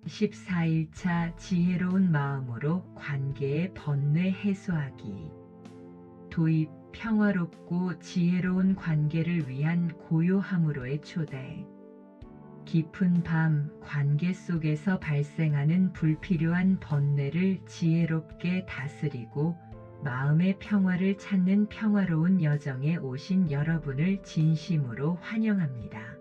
14일차 지혜로운 마음으로 관계의 번뇌 해소하기. 도입 평화롭고 지혜로운 관계를 위한 고요함으로의 초대. 깊은 밤 관계 속에서 발생하는 불필요한 번뇌를 지혜롭게 다스리고 마음의 평화를 찾는 평화로운 여정에 오신 여러분을 진심으로 환영합니다.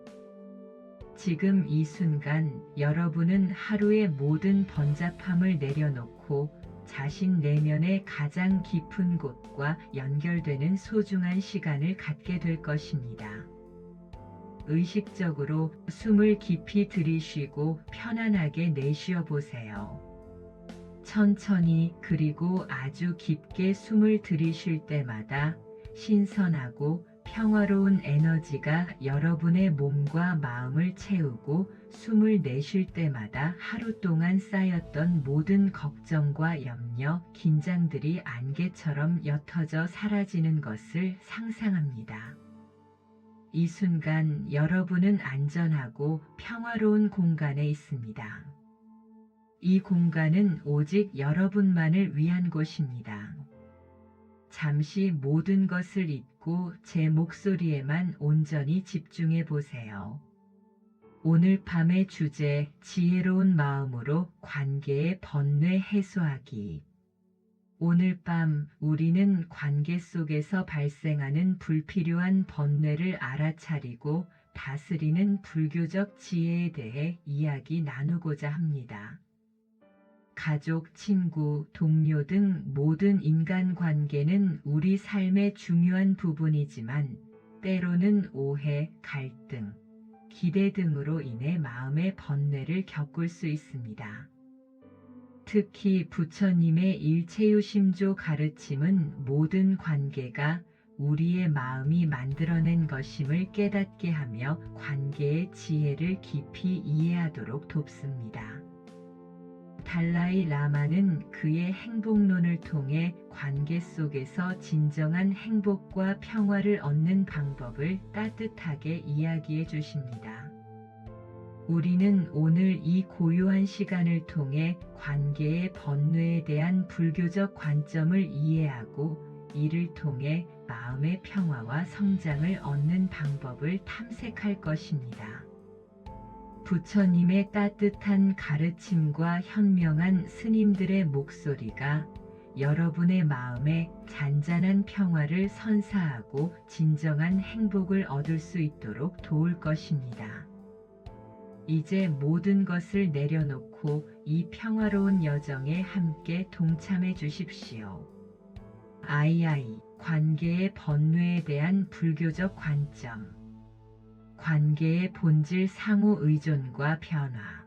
지금 이 순간 여러분은 하루의 모든 번잡함을 내려놓고 자신 내면의 가장 깊은 곳과 연결되는 소중한 시간을 갖게 될 것입니다. 의식적으로 숨을 깊이 들이쉬고 편안하게 내쉬어 보세요. 천천히 그리고 아주 깊게 숨을 들이쉴 때마다 신선하고 평화로운 에너지가 여러분의 몸과 마음을 채우고 숨을 내쉴 때마다 하루 동안 쌓였던 모든 걱정과 염려, 긴장들이 안개처럼 옅어져 사라지는 것을 상상합니다. 이 순간 여러분은 안전하고 평화로운 공간에 있습니다. 이 공간은 오직 여러분만을 위한 곳입니다. 잠시 모든 것을 잊고 제 목소리에만 온전히 집중해 보세요. 오늘 밤의 주제, 지혜로운 마음으로 관계의 번뇌 해소하기. 오늘 밤 우리는 관계 속에서 발생하는 불필요한 번뇌를 알아차리고 다스리는 불교적 지혜에 대해 이야기 나누고자 합니다. 가족, 친구, 동료 등 모든 인간관계는 우리 삶의 중요한 부분이지만 때로는 오해, 갈등, 기대 등으로 인해 마음의 번뇌를 겪을 수 있습니다. 특히 부처님의 일체유심조 가르침은 모든 관계가 우리의 마음이 만들어낸 것임을 깨닫게 하며 관계의 지혜를 깊이 이해하도록 돕습니다. 달라이 라마는 그의 행복론을 통해 관계 속에서 진정한 행복과 평화를 얻는 방법을 따뜻하게 이야기해 주십니다. 우리는 오늘 이 고요한 시간을 통해 관계의 번뇌에 대한 불교적 관점을 이해하고 이를 통해 마음의 평화와 성장을 얻는 방법을 탐색할 것입니다. 부처님의 따뜻한 가르침과 현명한 스님들의 목소리가 여러분의 마음에 잔잔한 평화를 선사하고 진정한 행복을 얻을 수 있도록 도울 것입니다. 이제 모든 것을 내려놓고 이 평화로운 여정에 함께 동참해 주십시오. 아이아이, 관계의 번뇌에 대한 불교적 관점. 관계의 본질 상호 의존과 변화.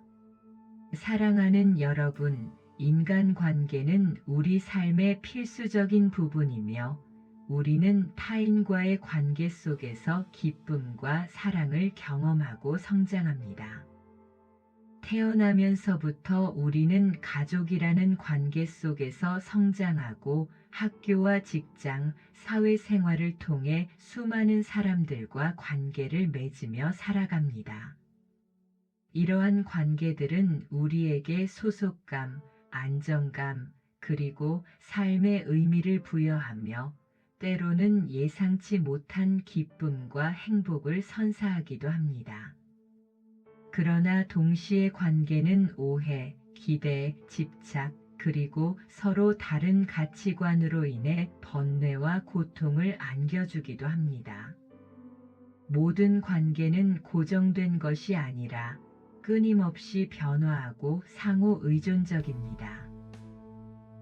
사랑하는 여러분, 인간관계는 우리 삶의 필수적인 부분이며 우리는 타인과의 관계 속에서 기쁨과 사랑을 경험하고 성장합니다. 태어나면서부터 우리는 가족이라는 관계 속에서 성장하고 학교와 직장, 사회생활을 통해 수많은 사람들과 관계를 맺으며 살아갑니다. 이러한 관계들은 우리에게 소속감, 안정감, 그리고 삶의 의미를 부여하며 때로는 예상치 못한 기쁨과 행복을 선사하기도 합니다. 그러나 동시에 관계는 오해, 기대, 집착, 그리고 서로 다른 가치관으로 인해 번뇌와 고통을 안겨주기도 합니다. 모든 관계는 고정된 것이 아니라 끊임없이 변화하고 상호 의존적입니다.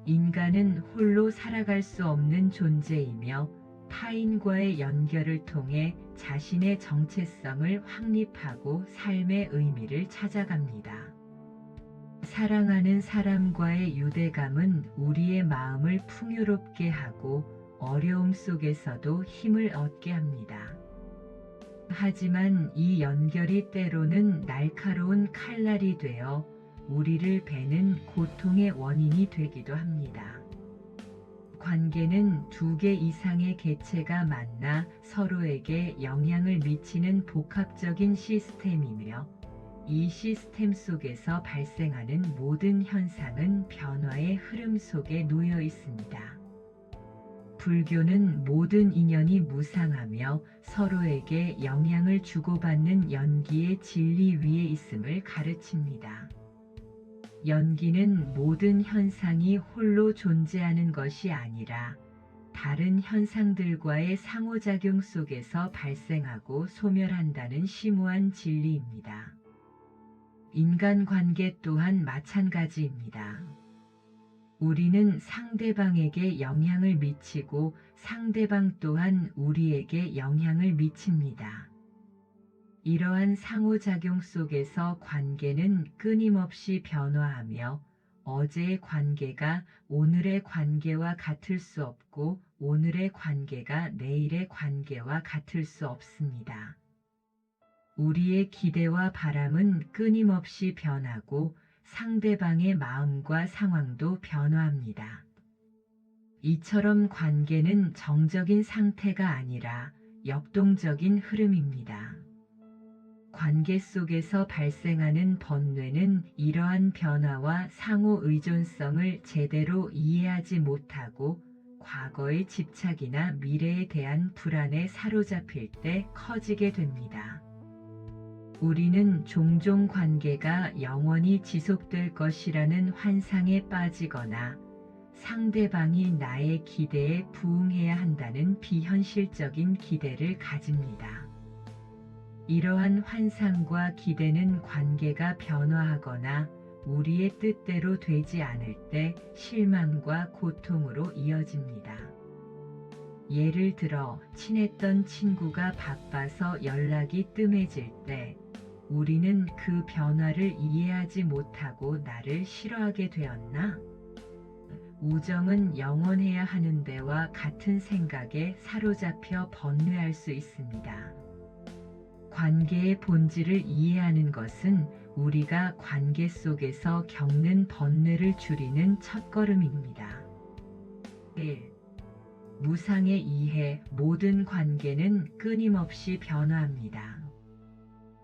인간은 홀로 살아갈 수 없는 존재이며 타인과의 연결을 통해 자신의 정체성을 확립하고 삶의 의미를 찾아갑니다. 사랑하는 사람과의 유대감은 우리의 마음을 풍요롭게 하고 어려움 속에서도 힘을 얻게 합니다. 하지만 이 연결이 때로는 날카로운 칼날이 되어 우리를 베는 고통의 원인이 되기도 합니다. 관계는 두 개 이상의 객체가 만나 서로에게 영향을 미치는 복합적인 시스템이며 이 시스템 속에서 발생하는 모든 현상은 변화의 흐름 속에 놓여 있습니다. 불교는 모든 인연이 무상하며 서로에게 영향을 주고받는 연기의 진리 위에 있음을 가르칩니다. 연기는 모든 현상이 홀로 존재하는 것이 아니라 다른 현상들과의 상호작용 속에서 발생하고 소멸한다는 심오한 진리입니다. 인간관계 또한 마찬가지입니다. 우리는 상대방에게 영향을 미치고 상대방 또한 우리에게 영향을 미칩니다. 이러한 상호작용 속에서 관계는 끊임없이 변화하며 어제의 관계가 오늘의 관계와 같을 수 없고 오늘의 관계가 내일의 관계와 같을 수 없습니다. 우리의 기대와 바람은 끊임없이 변하고 상대방의 마음과 상황도 변화합니다. 이처럼 관계는 정적인 상태가 아니라 역동적인 흐름입니다. 관계 속에서 발생하는 번뇌는 이러한 변화와 상호 의존성을 제대로 이해하지 못하고 과거의 집착이나 미래에 대한 불안에 사로잡힐 때 커지게 됩니다. 우리는 종종 관계가 영원히 지속될 것이라는 환상에 빠지거나 상대방이 나의 기대에 부응해야 한다는 비현실적인 기대를 가집니다. 이러한 환상과 기대는 관계가 변화하거나 우리의 뜻대로 되지 않을 때 실망과 고통으로 이어집니다. 예를 들어 친했던 친구가 바빠서 연락이 뜸해질 때 우리는 그 변화를 이해하지 못하고 나를 싫어하게 되었나? 우정은 영원해야 하는데와 같은 생각에 사로잡혀 번뇌할 수 있습니다. 관계의 본질을 이해하는 것은 우리가 관계 속에서 겪는 번뇌를 줄이는 첫걸음입니다. 1. 무상의 이해. 모든 관계는 끊임없이 변화합니다.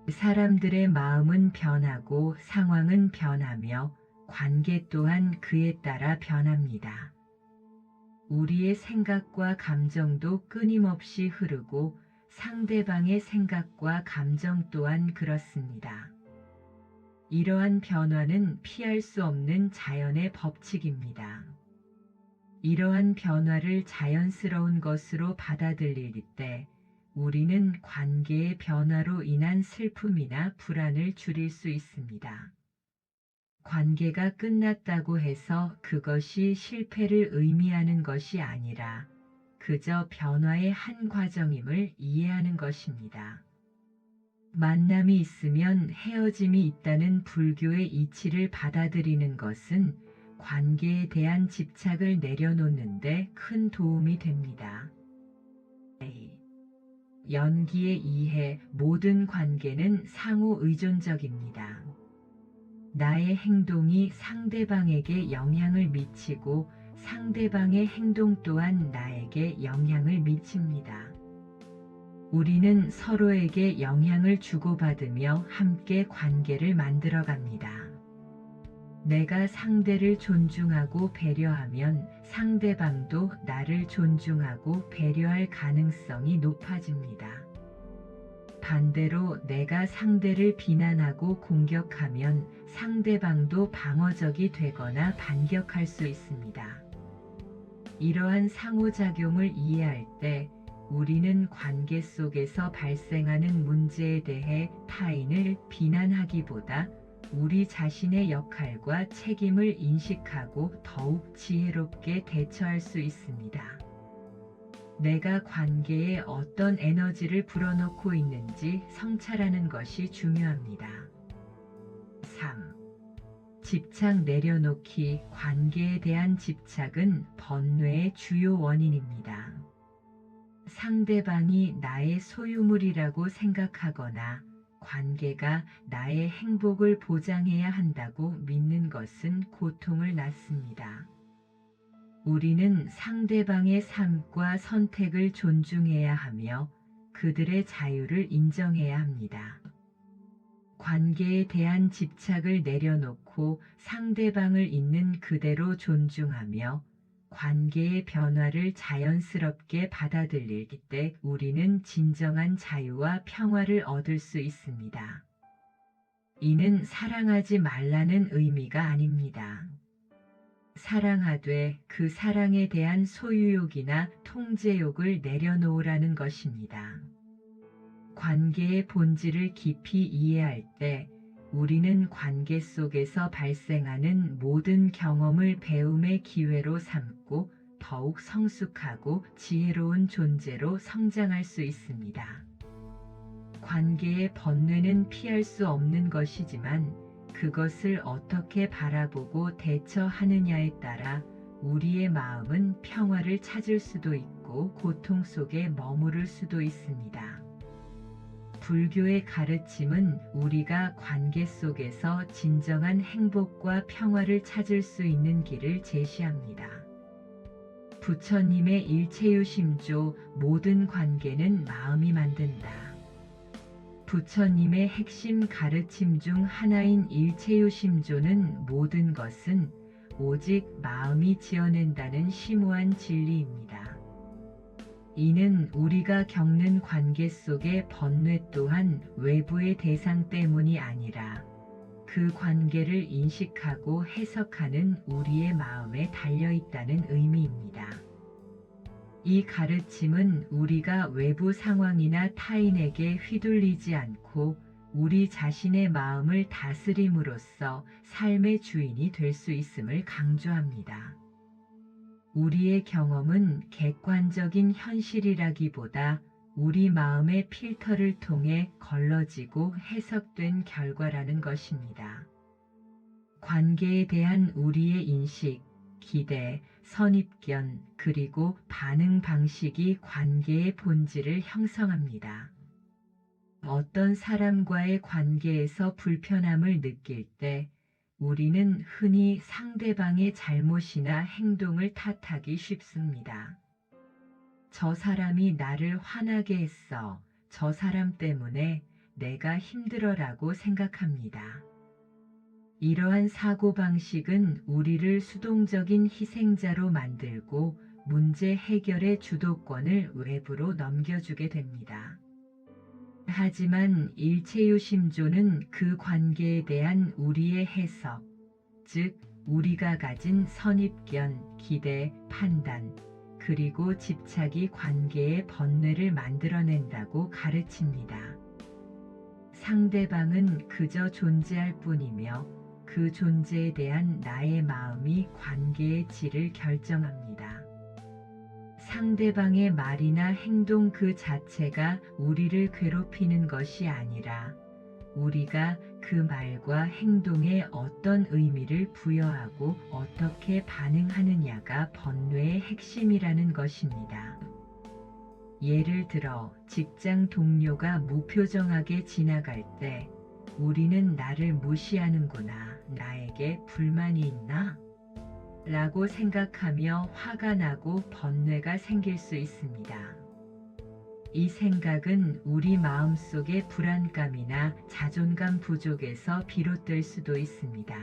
사람들의 마음은 변하고 상황은 변하며 관계 또한 그에 따라 변합니다. 우리의 생각과 감정도 끊임없이 흐르고 상대방의 생각과 감정 또한 그렇습니다. 이러한 변화는 피할 수 없는 자연의 법칙입니다. 이러한 변화를 자연스러운 것으로 받아들일 때 우리는 관계의 변화로 인한 슬픔이나 불안을 줄일 수 있습니다. 관계가 끝났다고 해서 그것이 실패를 의미하는 것이 아니라 그저 변화의 한 과정임을 이해하는 것입니다. 만남이 있으면 헤어짐이 있다는 불교의 이치를 받아들이는 것은 관계에 대한 집착을 내려놓는데 큰 도움이 됩니다. 연기의 이해. 모든 관계는 상호 의존적입니다. 나의 행동이 상대방에게 영향을 미치고 상대방의 행동 또한 나에게 영향을 미칩니다. 우리는 서로에게 영향을 주고받으며 함께 관계를 만들어갑니다. 내가 상대를 존중하고 배려하면 상대방도 나를 존중하고 배려할 가능성이 높아집니다. 반대로 내가 상대를 비난하고 공격하면 상대방도 방어적이 되거나 반격할 수 있습니다. 이러한 상호작용을 이해할 때 우리는 관계 속에서 발생하는 문제에 대해 타인을 비난하기보다 우리 자신의 역할과 책임을 인식하고 더욱 지혜롭게 대처할 수 있습니다. 내가 관계에 어떤 에너지를 불어넣고 있는지 성찰하는 것이 중요합니다. 3. 집착 내려놓기. 관계에 대한 집착은 번뇌의 주요 원인입니다. 상대방이 나의 소유물이라고 생각하거나 관계가 나의 행복을 보장해야 한다고 믿는 것은 고통을 낳습니다. 우리는 상대방의 삶과 선택을 존중해야 하며 그들의 자유를 인정해야 합니다. 관계에 대한 집착을 내려놓고 상대방을 있는 그대로 존중하며 관계의 변화를 자연스럽게 받아들일 때 우리는 진정한 자유와 평화를 얻을 수 있습니다. 이는 사랑하지 말라는 의미가 아닙니다. 사랑하되 그 사랑에 대한 소유욕이나 통제욕을 내려놓으라는 것입니다. 관계의 본질을 깊이 이해할 때 우리는 관계 속에서 발생하는 모든 경험을 배움의 기회로 삼고 더욱 성숙하고 지혜로운 존재로 성장할 수 있습니다. 관계의 번뇌는 피할 수 없는 것이지만 그것을 어떻게 바라보고 대처하느냐에 따라 우리의 마음은 평화를 찾을 수도 있고 고통 속에 머무를 수도 있습니다. 불교의 가르침은 우리가 관계 속에서 진정한 행복과 평화를 찾을 수 있는 길을 제시합니다. 부처님의 일체유심조 모든 관계는 마음이 만든다. 부처님의 핵심 가르침 중 하나인 일체유심조는 모든 것은 오직 마음이 지어낸다는 심오한 진리입니다. 이는 우리가 겪는 관계 속의 번뇌 또한 외부의 대상 때문이 아니라 그 관계를 인식하고 해석하는 우리의 마음에 달려있다는 의미입니다. 이 가르침은 우리가 외부 상황이나 타인에게 휘둘리지 않고 우리 자신의 마음을 다스림으로써 삶의 주인이 될 수 있음을 강조합니다. 우리의 경험은 객관적인 현실이라기보다 우리 마음의 필터를 통해 걸러지고 해석된 결과라는 것입니다. 관계에 대한 우리의 인식, 기대, 선입견, 그리고 반응 방식이 관계의 본질을 형성합니다. 어떤 사람과의 관계에서 불편함을 느낄 때 우리는 흔히 상대방의 잘못이나 행동을 탓하기 쉽습니다. 저 사람이 나를 화나게 했어. 저 사람 때문에 내가 힘들어라고 생각합니다. 이러한 사고방식은 우리를 수동적인 희생자로 만들고 문제 해결의 주도권을 외부로 넘겨주게 됩니다. 하지만 일체유심조는 그 관계에 대한 우리의 해석, 즉 우리가 가진 선입견, 기대, 판단, 그리고 집착이 관계의 번뇌를 만들어낸다고 가르칩니다. 상대방은 그저 존재할 뿐이며 그 존재에 대한 나의 마음이 관계의 질을 결정합니다. 상대방의 말이나 행동 그 자체가 우리를 괴롭히는 것이 아니라 우리가 그 말과 행동에 어떤 의미를 부여하고 어떻게 반응하느냐가 번뇌의 핵심이라는 것입니다. 예를 들어 직장 동료가 무표정하게 지나갈 때 우리는 나를 무시하는구나, 나에게 불만이 있나? 라고 생각하며 화가 나고 번뇌가 생길 수 있습니다. 이 생각은 우리 마음속의 불안감이나 자존감 부족에서 비롯될 수도 있습니다.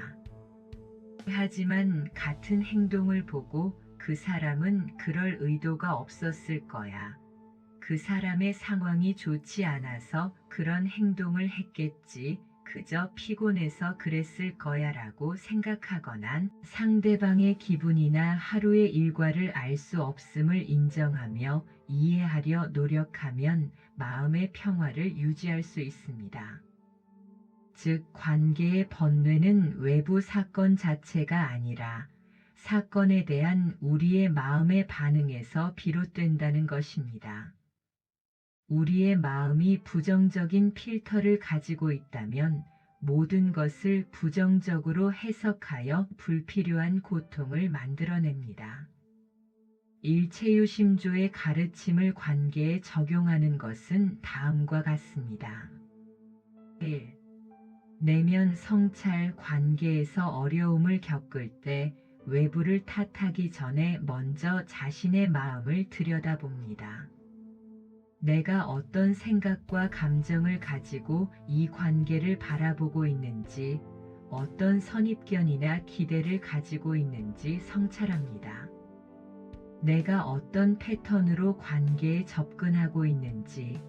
하지만 같은 행동을 보고 그 사람은 그럴 의도가 없었을 거야. 그 사람의 상황이 좋지 않아서 그런 행동을 했겠지. 그저 피곤해서 그랬을 거야 라고 생각하거나 상대방의 기분이나 하루의 일과를 알 수 없음을 인정하며 이해하려 노력하면 마음의 평화를 유지할 수 있습니다. 즉, 관계의 번뇌는 외부 사건 자체가 아니라 사건에 대한 우리의 마음의 반응에서 비롯된다는 것입니다. 우리의 마음이 부정적인 필터를 가지고 있다면 모든 것을 부정적으로 해석하여 불필요한 고통을 만들어냅니다. 일체유심조의 가르침을 관계에 적용하는 것은 다음과 같습니다. 1. 내면 성찰. 관계에서 어려움을 겪을 때 외부를 탓하기 전에 먼저 자신의 마음을 들여다봅니다. 내가 어떤 생각과 감정을 가지고 이 관계를 바라보고 있는지, 어떤 선입견이나 기대를 가지고 있는지 성찰합니다. 내가 어떤 패턴으로 관계에 접근하고 있는지,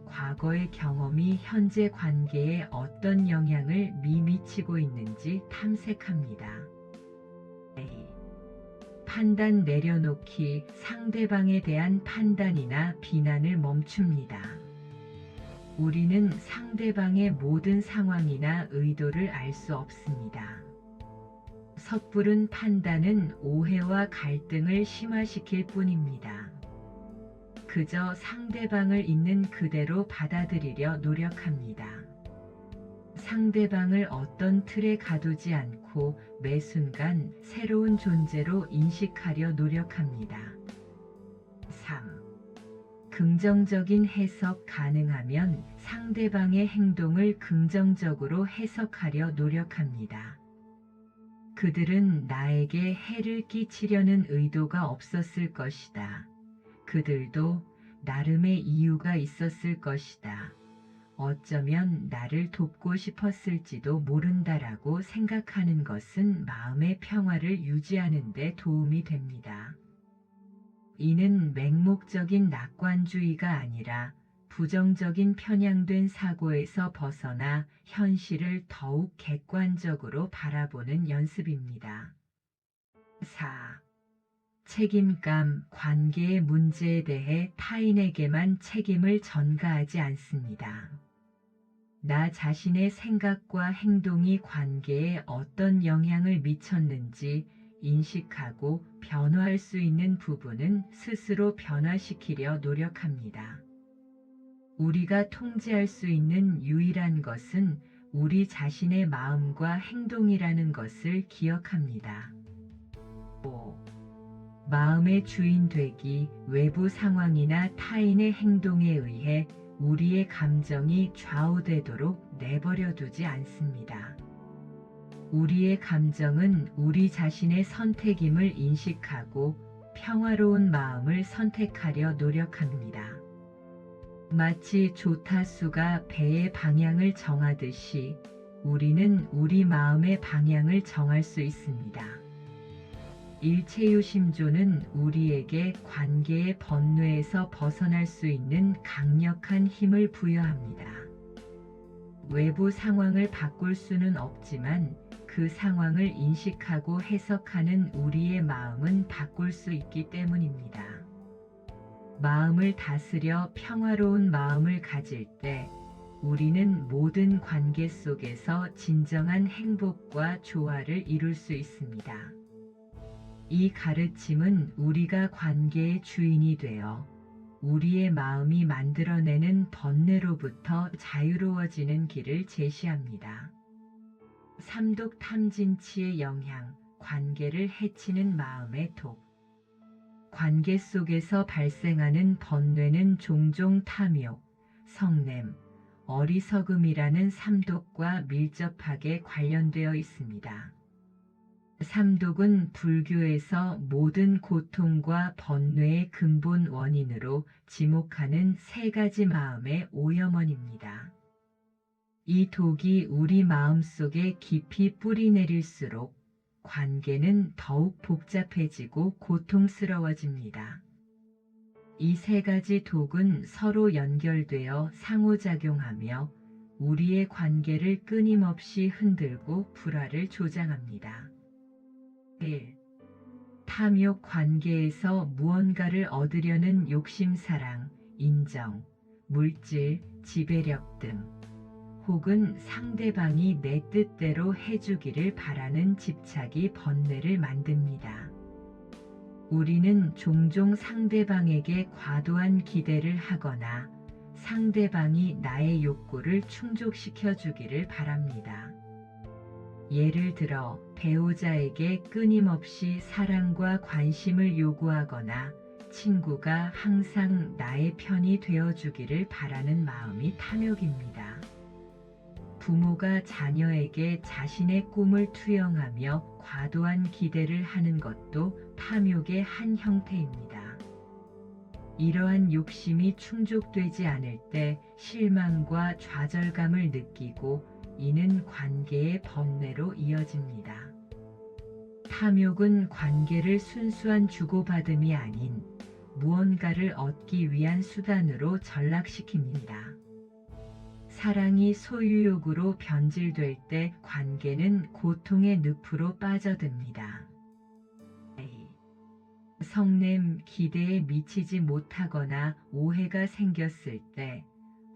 과거의 경험이 현재 관계에 어떤 영향을 미치고 있는지 탐색합니다. 판단 내려놓기, 상대방에 대한 판단이나 비난을 멈춥니다. 우리는 상대방의 모든 상황이나 의도를 알 수 없습니다. 섣부른 판단은 오해와 갈등을 심화시킬 뿐입니다. 그저 상대방을 있는 그대로 받아들이려 노력합니다. 상대방을 어떤 틀에 가두지 않고 매 순간 새로운 존재로 인식하려 노력합니다. 3. 긍정적인 해석 가능하면 상대방의 행동을 긍정적으로 해석하려 노력합니다. 그들은 나에게 해를 끼치려는 의도가 없었을 것이다. 그들도 나름의 이유가 있었을 것이다. 어쩌면 나를 돕고 싶었을지도 모른다라고 생각하는 것은 마음의 평화를 유지하는 데 도움이 됩니다. 이는 맹목적인 낙관주의가 아니라 부정적인 편향된 사고에서 벗어나 현실을 더욱 객관적으로 바라보는 연습입니다. 4. 책임감, 관계의 문제에 대해 타인에게만 책임을 전가하지 않습니다. 나 자신의 생각과 행동이 관계에 어떤 영향을 미쳤는지 인식하고 변화할 수 있는 부분은 스스로 변화시키려 노력합니다. 우리가 통제할 수 있는 유일한 것은 우리 자신의 마음과 행동이라는 것을 기억합니다. 5. 마음의 주인 되기, 외부 상황이나 타인의 행동에 의해 우리의 감정이 좌우되도록 내버려 두지 않습니다. 우리의 감정은 우리 자신의 선택임을 인식하고 평화로운 마음을 선택하려 노력합니다. 마치 조타수가 배의 방향을 정하듯이 우리는 우리 마음의 방향을 정할 수 있습니다. 일체유심조는 우리에게 관계의 번뇌에서 벗어날 수 있는 강력한 힘을 부여합니다. 외부 상황을 바꿀 수는 없지만 그 상황을 인식하고 해석하는 우리의 마음은 바꿀 수 있기 때문입니다. 마음을 다스려 평화로운 마음을 가질 때 우리는 모든 관계 속에서 진정한 행복과 조화를 이룰 수 있습니다. 이 가르침은 우리가 관계의 주인이 되어 우리의 마음이 만들어내는 번뇌로부터 자유로워지는 길을 제시합니다. 삼독 탐진치의 영향, 관계를 해치는 마음의 독. 관계 속에서 발생하는 번뇌는 종종 탐욕, 성냄, 어리석음이라는 삼독과 밀접하게 관련되어 있습니다. 삼독은 불교에서 모든 고통과 번뇌의 근본 원인으로 지목하는 세 가지 마음의 오염원입니다. 이 독이 우리 마음속에 깊이 뿌리내릴수록 관계는 더욱 복잡해지고 고통스러워집니다. 이 세 가지 독은 서로 연결되어 상호작용하며 우리의 관계를 끊임없이 흔들고 불화를 조장합니다. 1. 탐욕 관계에서 무언가를 얻으려는 욕심, 사랑, 인정, 물질, 지배력 등 혹은 상대방이 내 뜻대로 해주기를 바라는 집착이 번뇌를 만듭니다. 우리는 종종 상대방에게 과도한 기대를 하거나 상대방이 나의 욕구를 충족시켜 주기를 바랍니다. 예를 들어 배우자에게 끊임없이 사랑과 관심을 요구하거나 친구가 항상 나의 편이 되어주기를 바라는 마음이 탐욕입니다. 부모가 자녀에게 자신의 꿈을 투영하며 과도한 기대를 하는 것도 탐욕의 한 형태입니다. 이러한 욕심이 충족되지 않을 때 실망과 좌절감을 느끼고 이는 관계의 번뇌로 이어집니다. 탐욕은 관계를 순수한 주고받음이 아닌 무언가를 얻기 위한 수단으로 전락시킵니다. 사랑이 소유욕으로 변질될 때 관계는 고통의 늪으로 빠져듭니다. 성냄, 기대에 미치지 못하거나 오해가 생겼을 때,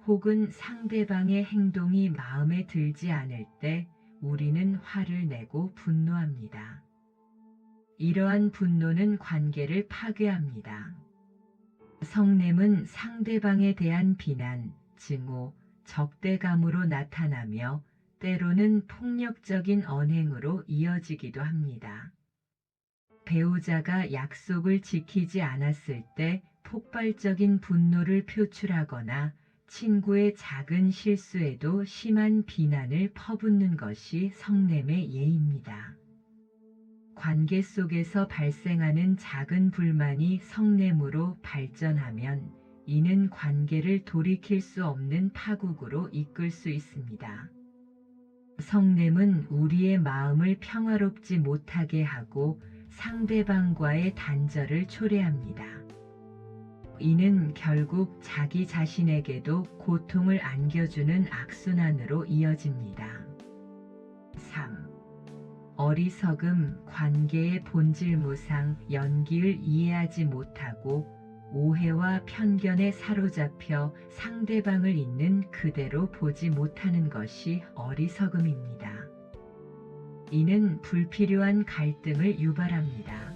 혹은 상대방의 행동이 마음에 들지 않을 때 우리는 화를 내고 분노합니다. 이러한 분노는 관계를 파괴합니다. 성냄은 상대방에 대한 비난, 증오, 적대감으로 나타나며 때로는 폭력적인 언행으로 이어지기도 합니다. 배우자가 약속을 지키지 않았을 때 폭발적인 분노를 표출하거나 친구의 작은 실수에도 심한 비난을 퍼붓는 것이 성냄의 예입니다. 관계 속에서 발생하는 작은 불만이 성냄으로 발전하면 이는 관계를 돌이킬 수 없는 파국으로 이끌 수 있습니다. 성냄은 우리의 마음을 평화롭지 못하게 하고 상대방과의 단절을 초래합니다. 이는 결국 자기 자신에게도 고통을 안겨주는 악순환으로 이어집니다. 3. 어리석음, 관계의 본질무상, 연기를 이해하지 못하고 오해와 편견에 사로잡혀 상대방을 있는 그대로 보지 못하는 것이 어리석음입니다. 이는 불필요한 갈등을 유발합니다.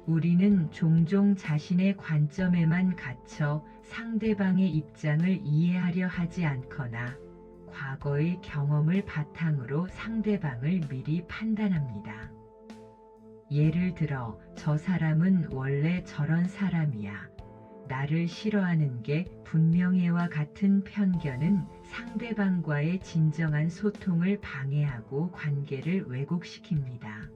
우리는 종종 자신의 관점에만 갇혀 상대방의 입장을 이해하려 하지 않거나 과거의 경험을 바탕으로 상대방을 미리 판단합니다. 예를 들어, 저 사람은 원래 저런 사람이야. 나를 싫어하는 게 분명해와 같은 편견은 상대방과의 진정한 소통을 방해하고 관계를 왜곡시킵니다.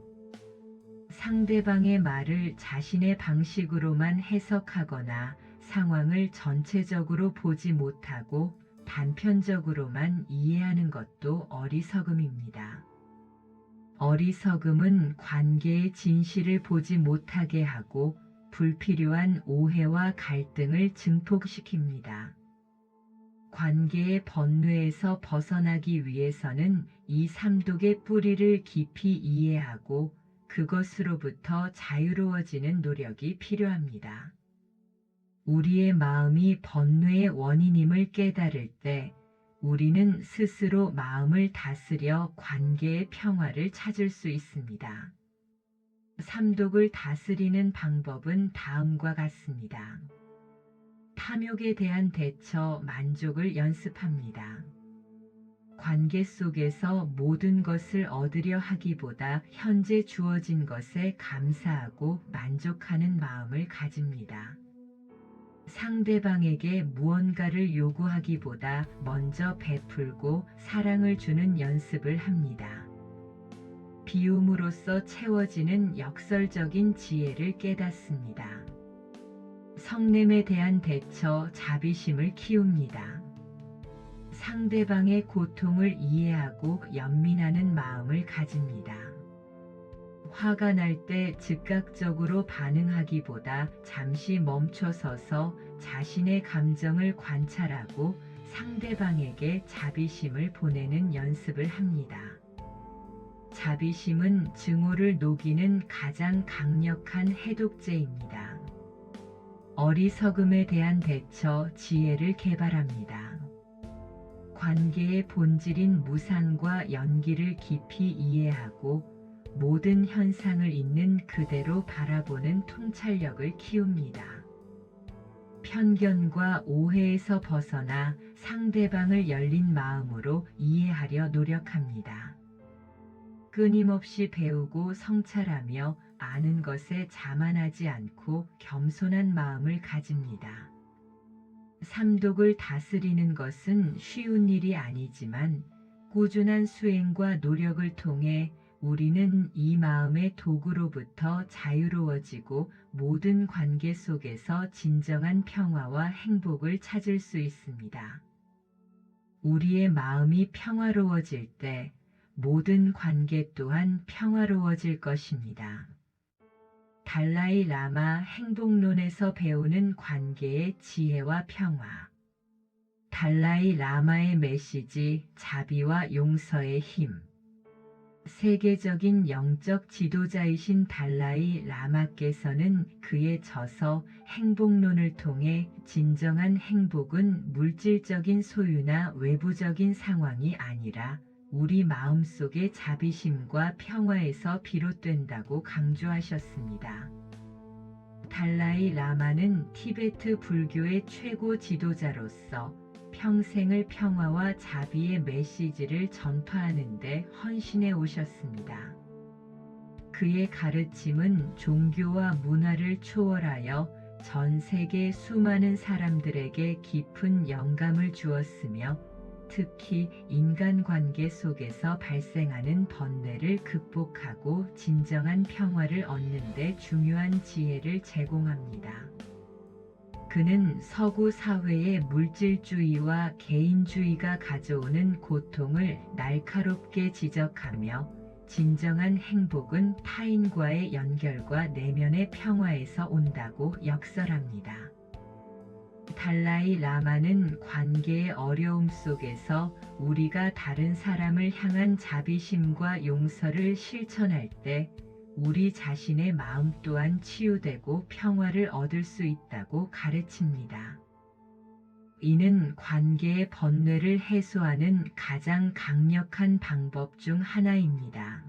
상대방의 말을 자신의 방식으로만 해석하거나 상황을 전체적으로 보지 못하고 단편적으로만 이해하는 것도 어리석음입니다. 어리석음은 관계의 진실을 보지 못하게 하고 불필요한 오해와 갈등을 증폭시킵니다. 관계의 번뇌에서 벗어나기 위해서는 이 삼독의 뿌리를 깊이 이해하고 그것으로부터 자유로워지는 노력이 필요합니다. 우리의 마음이 번뇌의 원인임을 깨달을 때 우리는 스스로 마음을 다스려 관계의 평화를 찾을 수 있습니다. 삼독을 다스리는 방법은 다음과 같습니다. 탐욕에 대한 대처, 만족을 연습합니다. 관계 속에서 모든 것을 얻으려 하기보다 현재 주어진 것에 감사하고 만족하는 마음을 가집니다. 상대방에게 무언가를 요구하기보다 먼저 베풀고 사랑을 주는 연습을 합니다. 비움으로써 채워지는 역설적인 지혜를 깨닫습니다. 성냄에 대한 대처, 자비심을 키웁니다. 상대방의 고통을 이해하고 연민하는 마음을 가집니다. 화가 날 때 즉각적으로 반응하기보다 잠시 멈춰서서 자신의 감정을 관찰하고 상대방에게 자비심을 보내는 연습을 합니다. 자비심은 증오를 녹이는 가장 강력한 해독제입니다. 어리석음에 대한 대처, 지혜를 개발합니다. 관계의 본질인 무상과 연기를 깊이 이해하고 모든 현상을 있는 그대로 바라보는 통찰력을 키웁니다. 편견과 오해에서 벗어나 상대방을 열린 마음으로 이해하려 노력합니다. 끊임없이 배우고 성찰하며 아는 것에 자만하지 않고 겸손한 마음을 가집니다. 삼독을 다스리는 것은 쉬운 일이 아니지만 꾸준한 수행과 노력을 통해 우리는 이 마음의 도구로부터 자유로워지고 모든 관계 속에서 진정한 평화와 행복을 찾을 수 있습니다. 우리의 마음이 평화로워질 때 모든 관계 또한 평화로워질 것입니다. 달라이 라마 행복론에서 배우는 관계의 지혜와 평화. 달라이 라마의 메시지 자비와 용서의 힘. 세계적인 영적 지도자이신 달라이 라마께서는 그의 저서 행복론을 통해 진정한 행복은 물질적인 소유나 외부적인 상황이 아니라 우리 마음속의 자비심과 평화에서 비롯된다고 강조하셨습니다. 달라이 라마는 티베트 불교의 최고 지도자로서 평생을 평화와 자비의 메시지를 전파하는 데 헌신해 오셨습니다. 그의 가르침은 종교와 문화를 초월하여 전 세계 수많은 사람들에게 깊은 영감을 주었으며 특히 인간관계 속에서 발생하는 번뇌를 극복하고 진정한 평화를 얻는 데 중요한 지혜를 제공합니다. 그는 서구 사회의 물질주의와 개인주의가 가져오는 고통을 날카롭게 지적하며 진정한 행복은 타인과의 연결과 내면의 평화에서 온다고 역설합니다. 달라이 라마는 관계의 어려움 속에서 우리가 다른 사람을 향한 자비심과 용서를 실천할 때 우리 자신의 마음 또한 치유되고 평화를 얻을 수 있다고 가르칩니다. 이는 관계의 번뇌를 해소하는 가장 강력한 방법 중 하나입니다.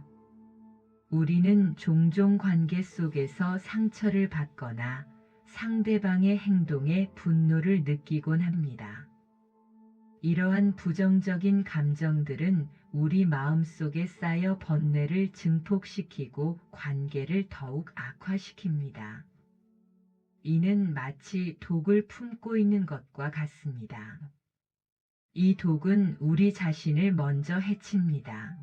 우리는 종종 관계 속에서 상처를 받거나 상대방의 행동에 분노를 느끼곤 합니다. 이러한 부정적인 감정들은 우리 마음속에 쌓여 번뇌를 증폭시키고 관계를 더욱 악화시킵니다. 이는 마치 독을 품고 있는 것과 같습니다. 이 독은 우리 자신을 먼저 해칩니다.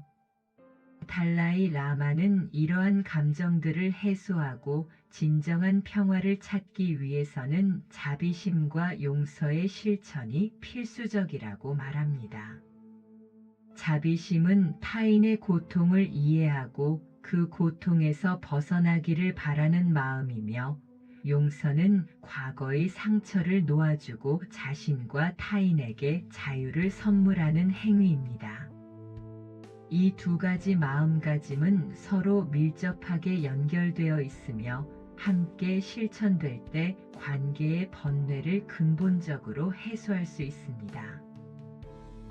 달라이 라마는 이러한 감정들을 해소하고 진정한 평화를 찾기 위해서는 자비심과 용서의 실천이 필수적이라고 말합니다. 자비심은 타인의 고통을 이해하고 그 고통에서 벗어나기를 바라는 마음이며 용서는 과거의 상처를 놓아주고 자신과 타인에게 자유를 선물하는 행위입니다. 이 두 가지 마음가짐은 서로 밀접하게 연결되어 있으며 함께 실천될 때 관계의 번뇌를 근본적으로 해소할 수 있습니다.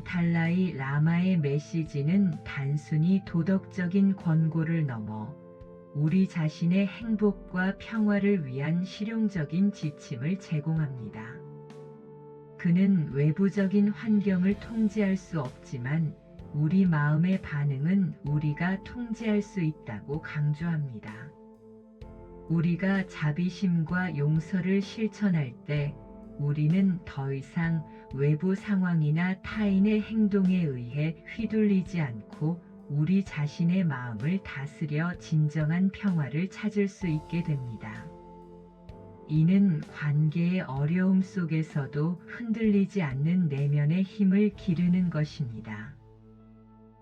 달라이 라마의 메시지는 단순히 도덕적인 권고를 넘어 우리 자신의 행복과 평화를 위한 실용적인 지침을 제공합니다. 그는 외부적인 환경을 통제할 수 없지만 우리 마음의 반응은 우리가 통제할 수 있다고 강조합니다. 우리가 자비심과 용서를 실천할 때 우리는 더 이상 외부 상황이나 타인의 행동에 의해 휘둘리지 않고 우리 자신의 마음을 다스려 진정한 평화를 찾을 수 있게 됩니다. 이는 관계의 어려움 속에서도 흔들리지 않는 내면의 힘을 기르는 것입니다.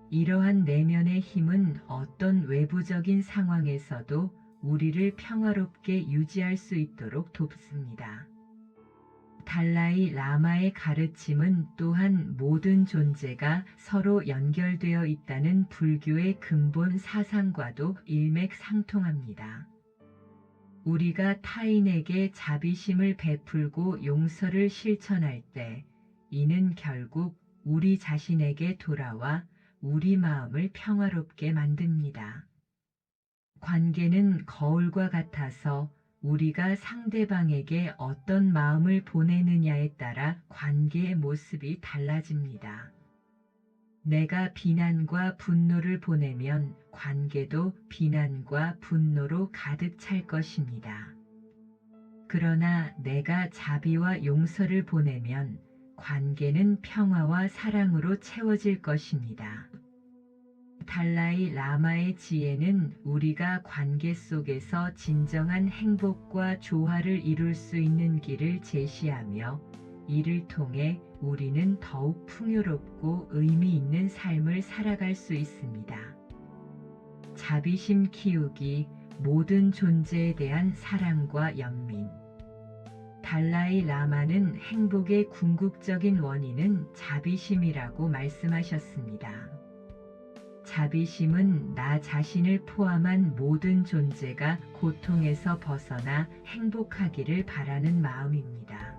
이러한 내면의 힘은 어떤 외부적인 상황에서도 우리를 평화롭게 유지할 수 있도록 돕습니다. 달라이 라마의 가르침은 또한 모든 존재가 서로 연결되어 있다는 불교의 근본 사상과도 일맥상통합니다. 우리가 타인에게 자비심을 베풀고 용서를 실천할 때 이는 결국 우리 자신에게 돌아와 우리 마음을 평화롭게 만듭니다. 관계는 거울과 같아서 우리가 상대방에게 어떤 마음을 보내느냐에 따라 관계의 모습이 달라집니다. 내가 비난과 분노를 보내면 관계도 비난과 분노로 가득 찰 것입니다. 그러나 내가 자비와 용서를 보내면 관계는 평화와 사랑으로 채워질 것입니다. 달라이 라마의 지혜는 우리가 관계 속에서 진정한 행복과 조화를 이룰 수 있는 길을 제시하며 이를 통해 우리는 더욱 풍요롭고 의미 있는 삶을 살아갈 수 있습니다. 자비심 키우기, 모든 존재에 대한 사랑과 연민. 달라이 라마는 행복의 궁극적인 원인은 자비심이라고 말씀하셨습니다. 자비심은 나 자신을 포함한 모든 존재가 고통에서 벗어나 행복하기를 바라는 마음입니다.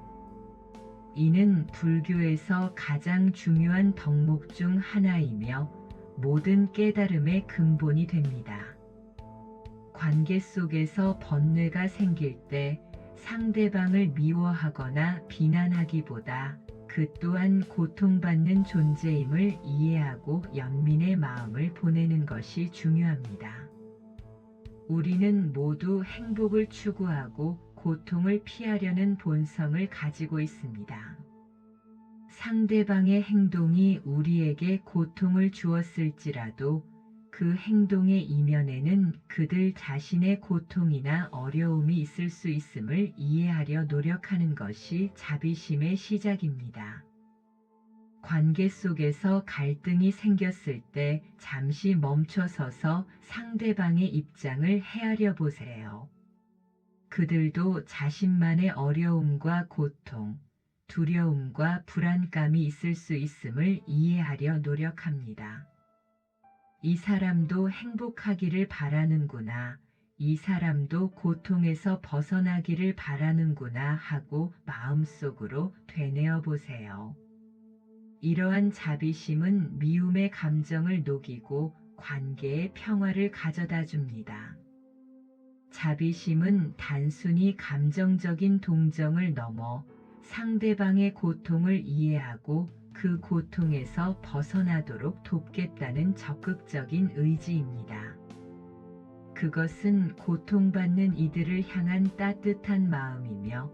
이는 불교에서 가장 중요한 덕목 중 하나이며 모든 깨달음의 근본이 됩니다. 관계 속에서 번뇌가 생길 때 상대방을 미워하거나 비난하기보다 그 또한 고통받는 존재임을 이해하고 연민의 마음을 보내는 것이 중요합니다. 우리는 모두 행복을 추구하고 고통을 피하려는 본성을 가지고 있습니다. 상대방의 행동이 우리에게 고통을 주었을지라도 그 행동의 이면에는 그들 자신의 고통이나 어려움이 있을 수 있음을 이해하려 노력하는 것이 자비심의 시작입니다. 관계 속에서 갈등이 생겼을 때 잠시 멈춰서서 상대방의 입장을 헤아려 보세요. 그들도 자신만의 어려움과 고통, 두려움과 불안감이 있을 수 있음을 이해하려 노력합니다. 이 사람도 행복하기를 바라는구나, 이 사람도 고통에서 벗어나기를 바라는구나 하고 마음속으로 되뇌어 보세요. 이러한 자비심은 미움의 감정을 녹이고 관계의 평화를 가져다 줍니다. 자비심은 단순히 감정적인 동정을 넘어 상대방의 고통을 이해하고 그 고통에서 벗어나도록 돕겠다는 적극적인 의지입니다. 그것은 고통받는 이들을 향한 따뜻한 마음이며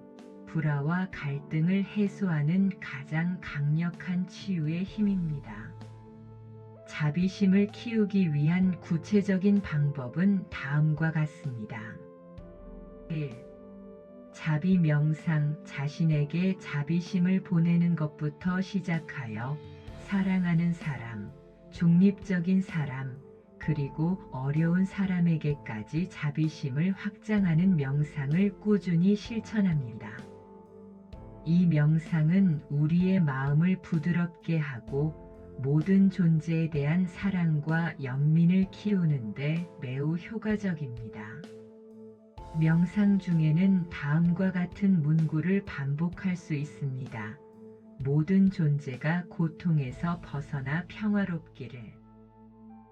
불화와 갈등을 해소하는 가장 강력한 치유의 힘입니다. 자비심을 키우기 위한 구체적인 방법은 다음과 같습니다. 1. 자비 명상, 자신에게 자비심을 보내는 것부터 시작하여 사랑하는 사람, 중립적인 사람, 그리고 어려운 사람에게까지 자비심을 확장하는 명상을 꾸준히 실천합니다. 이 명상은 우리의 마음을 부드럽게 하고 모든 존재에 대한 사랑과 연민을 키우는데 매우 효과적입니다. 명상 중에는 다음과 같은 문구를 반복할 수 있습니다. 모든 존재가 고통에서 벗어나 평화롭기를.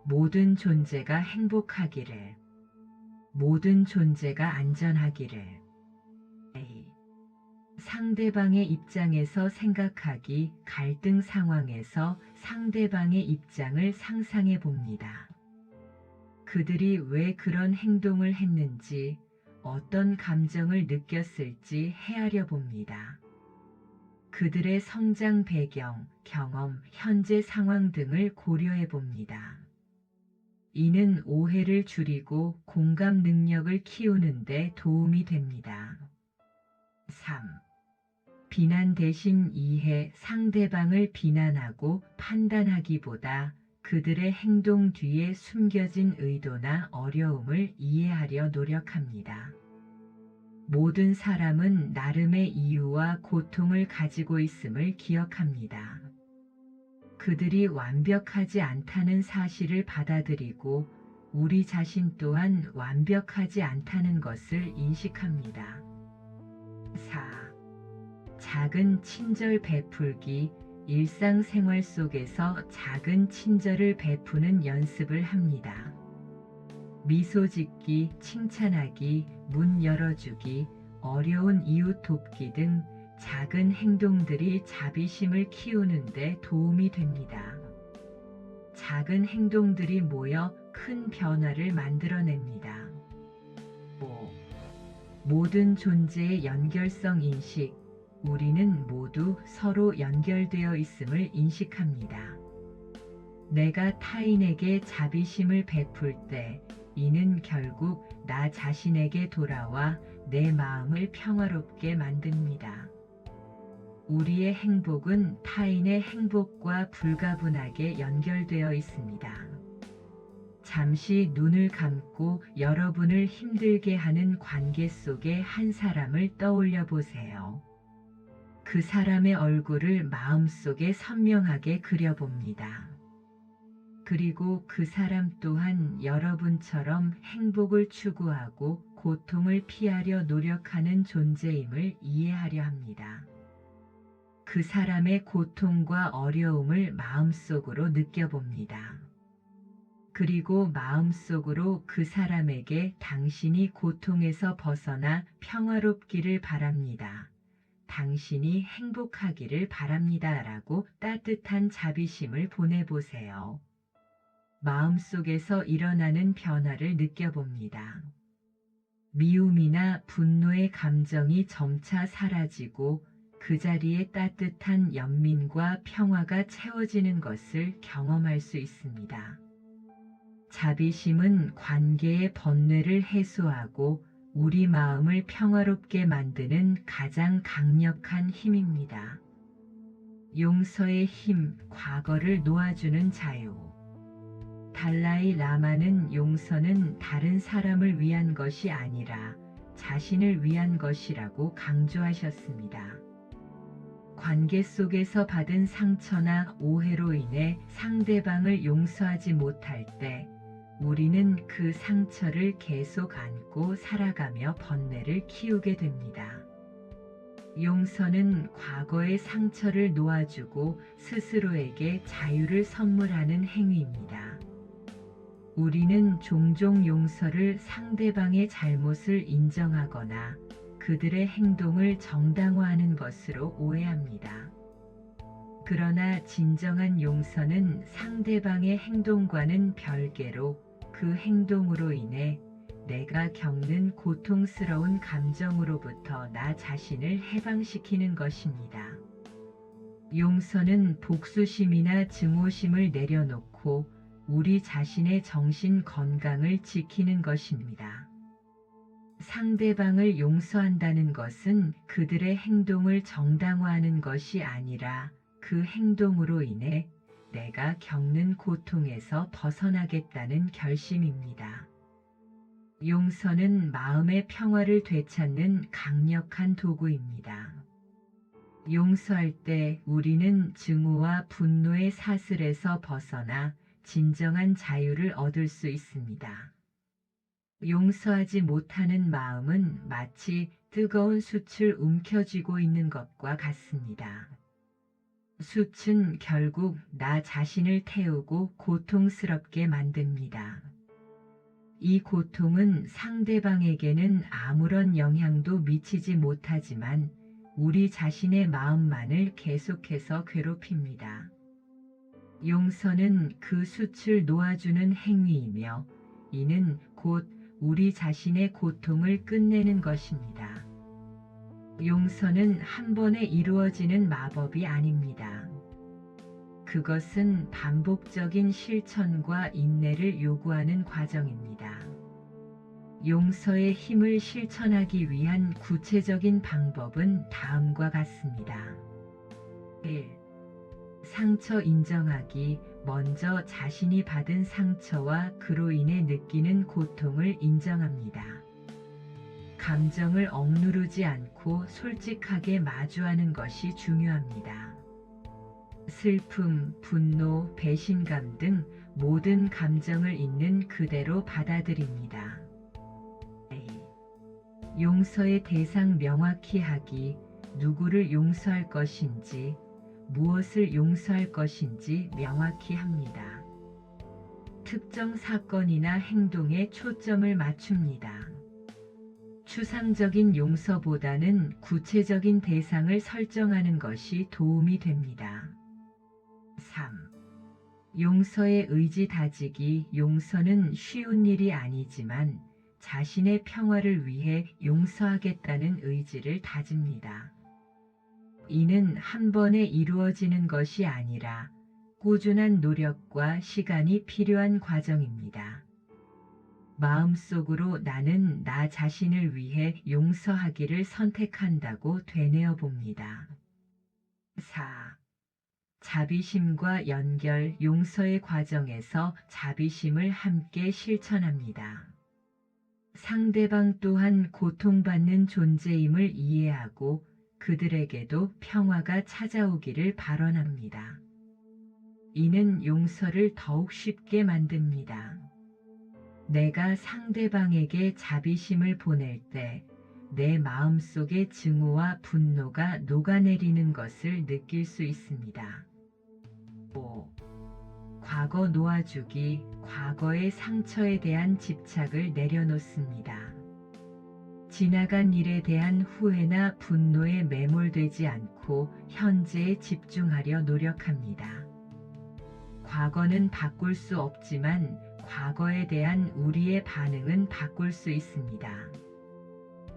모든 존재가 행복하기를. 모든 존재가 안전하기를. 상대방의 입장에서 생각하기, 갈등 상황에서 상대방의 입장을 상상해 봅니다. 그들이 왜 그런 행동을 했는지, 어떤 감정을 느꼈을지 헤아려 봅니다. 그들의 성장 배경, 경험, 현재 상황 등을 고려해 봅니다. 이는 오해를 줄이고 공감 능력을 키우는 데 도움이 됩니다. 3. 비난 대신 이해, 상대방을 비난하고 판단하기보다 그들의 행동 뒤에 숨겨진 의도나 어려움을 이해하려 노력합니다. 모든 사람은 나름의 이유와 고통을 가지고 있음을 기억합니다. 그들이 완벽하지 않다는 사실을 받아들이고 우리 자신 또한 완벽하지 않다는 것을 인식합니다. 4. 작은 친절 베풀기, 일상생활 속에서 작은 친절을 베푸는 연습을 합니다. 미소 짓기, 칭찬하기, 문 열어주기, 어려운 이웃 돕기 등 작은 행동들이 자비심을 키우는 데 도움이 됩니다. 작은 행동들이 모여 큰 변화를 만들어냅니다. 5. 모든 존재의 연결성 인식, 우리는 모두 서로 연결되어 있음을 인식합니다. 내가 타인에게 자비심을 베풀 때 이는 결국 나 자신에게 돌아와 내 마음을 평화롭게 만듭니다. 우리의 행복은 타인의 행복과 불가분하게 연결되어 있습니다. 잠시 눈을 감고 여러분을 힘들게 하는 관계 속의 한 사람을 떠올려 보세요. 그 사람의 얼굴을 마음속에 선명하게 그려봅니다. 그리고 그 사람 또한 여러분처럼 행복을 추구하고 고통을 피하려 노력하는 존재임을 이해하려 합니다. 그 사람의 고통과 어려움을 마음속으로 느껴봅니다. 그리고 마음속으로 그 사람에게 당신이 고통에서 벗어나 평화롭기를 바랍니다. 당신이 행복하기를 바랍니다. 라고 따뜻한 자비심을 보내보세요. 마음속에서 일어나는 변화를 느껴봅니다. 미움이나 분노의 감정이 점차 사라지고 그 자리에 따뜻한 연민과 평화가 채워지는 것을 경험할 수 있습니다. 자비심은 관계의 번뇌를 해소하고 우리 마음을 평화롭게 만드는 가장 강력한 힘입니다. 용서의 힘, 과거를 놓아주는 자유. 달라이 라마는 용서는 다른 사람을 위한 것이 아니라 자신을 위한 것이라고 강조하셨습니다. 관계 속에서 받은 상처나 오해로 인해 상대방을 용서하지 못할 때 우리는 그 상처를 계속 안고 살아가며 번뇌를 키우게 됩니다. 용서는 과거의 상처를 놓아주고 스스로에게 자유를 선물하는 행위입니다. 우리는 종종 용서를 상대방의 잘못을 인정하거나 그들의 행동을 정당화하는 것으로 오해합니다. 그러나 진정한 용서는 상대방의 행동과는 별개로 그 행동으로 인해 내가 겪는 고통스러운 감정으로부터 나 자신을 해방시키는 것입니다. 용서는 복수심이나 증오심을 내려놓고 우리 자신의 정신 건강을 지키는 것입니다. 상대방을 용서한다는 것은 그들의 행동을 정당화하는 것이 아니라 그 행동으로 인해 내가 겪는 고통에서 벗어나겠다는 결심입니다. 용서는 마음의 평화를 되찾는 강력한 도구입니다. 용서할 때 우리는 증오와 분노의 사슬에서 벗어나 진정한 자유를 얻을 수 있습니다. 용서하지 못하는 마음은 마치 뜨거운 숯을 움켜쥐고 있는 것과 같습니다. 숯은 결국 나 자신을 태우고 고통스럽게 만듭니다. 이 고통은 상대방에게는 아무런 영향도 미치지 못하지만 우리 자신의 마음만을 계속해서 괴롭힙니다. 용서는 그 숯을 놓아주는 행위이며 이는 곧 우리 자신의 고통을 끝내는 것입니다. 용서는 한 번에 이루어지는 마법이 아닙니다. 그것은 반복적인 실천과 인내를 요구하는 과정입니다. 용서의 힘을 실천하기 위한 구체적인 방법은 다음과 같습니다. 1. 상처 인정하기. 먼저 자신이 받은 상처와 그로 인해 느끼는 고통을 인정합니다. 감정을 억누르지 않고 솔직하게 마주하는 것이 중요합니다. 슬픔, 분노, 배신감 등 모든 감정을 있는 그대로 받아들입니다. 용서의 대상 명확히 하기. 누구를 용서할 것인지, 무엇을 용서할 것인지 명확히 합니다. 특정 사건이나 행동에 초점을 맞춥니다. 추상적인 용서보다는 구체적인 대상을 설정하는 것이 도움이 됩니다. 3. 용서의 의지 다지기. 용서는 쉬운 일이 아니지만 자신의 평화를 위해 용서하겠다는 의지를 다집니다. 이는 한 번에 이루어지는 것이 아니라 꾸준한 노력과 시간이 필요한 과정입니다. 마음속으로 나는 나 자신을 위해 용서하기를 선택한다고 되뇌어 봅니다. 4. 자비심과 연결 용서의 과정에서 자비심을 함께 실천합니다. 상대방 또한 고통받는 존재임을 이해하고 그들에게도 평화가 찾아오기를 발언합니다. 이는 용서를 더욱 쉽게 만듭니다. 내가 상대방에게 자비심을 보낼 때 내 마음속의 증오와 분노가 녹아내리는 것을 느낄 수 있습니다. 5. 과거 놓아주기, 과거의 상처에 대한 집착을 내려놓습니다. 지나간 일에 대한 후회나 분노에 매몰되지 않고 현재에 집중하려 노력합니다. 과거는 바꿀 수 없지만 과거에 대한 우리의 반응은 바꿀 수 있습니다.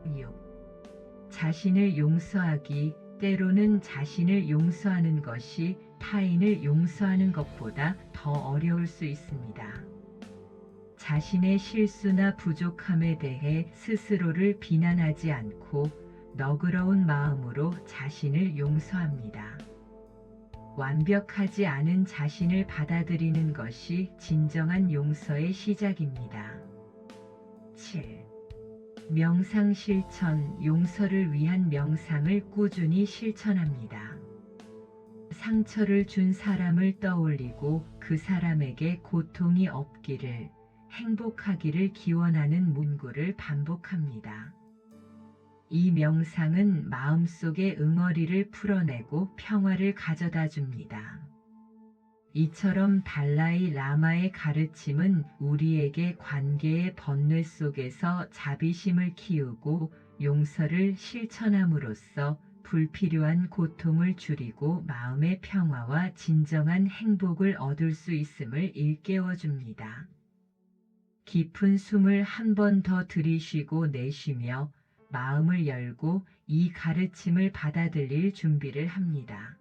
6. 자신을 용서하기, 때로는 자신을 용서하는 것이 타인을 용서하는 것보다 더 어려울 수 있습니다. 자신의 실수나 부족함에 대해 스스로를 비난하지 않고 너그러운 마음으로 자신을 용서합니다. 완벽하지 않은 자신을 받아들이는 것이 진정한 용서의 시작입니다. 7. 명상 실천, 용서를 위한 명상을 꾸준히 실천합니다. 상처를 준 사람을 떠올리고 그 사람에게 고통이 없기를, 행복하기를 기원하는 문구를 반복합니다. 이 명상은 마음속의 응어리를 풀어내고 평화를 가져다 줍니다. 이처럼 달라이 라마의 가르침은 우리에게 관계의 번뇌 속에서 자비심을 키우고 용서를 실천함으로써 불필요한 고통을 줄이고 마음의 평화와 진정한 행복을 얻을 수 있음을 일깨워 줍니다. 깊은 숨을 한 번 더 들이쉬고 내쉬며 마음을 열고 이 가르침을 받아들일 준비를 합니다.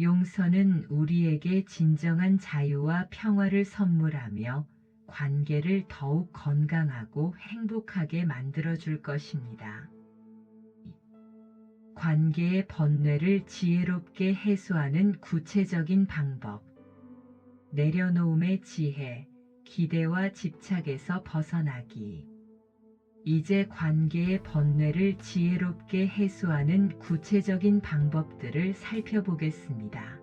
용서는 우리에게 진정한 자유와 평화를 선물하며 관계를 더욱 건강하고 행복하게 만들어줄 것입니다. 관계의 번뇌를 지혜롭게 해소하는 구체적인 방법. 내려놓음의 지혜, 기대와 집착에서 벗어나기. 이제 관계의 번뇌를 지혜롭게 해소하는 구체적인 방법들을 살펴보겠습니다.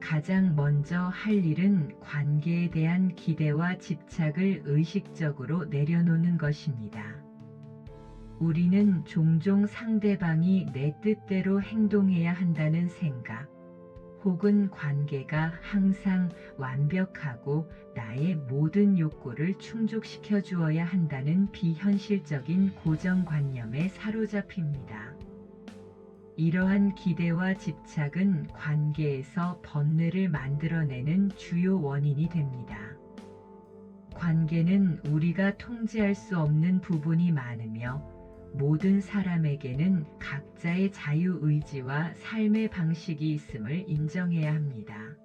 가장 먼저 할 일은 관계에 대한 기대와 집착을 의식적으로 내려놓는 것입니다. 우리는 종종 상대방이 내 뜻대로 행동해야 한다는 생각, 혹은 관계가 항상 완벽하고 나의 모든 욕구를 충족시켜 주어야 한다는 비현실적인 고정관념에 사로잡힙니다. 이러한 기대와 집착은 관계에서 번뇌를 만들어내는 주요 원인이 됩니다. 관계는 우리가 통제할 수 없는 부분이 많으며 모든 사람에게는 각자의 자유의지와 삶의 방식이 있음을 인정해야 합니다.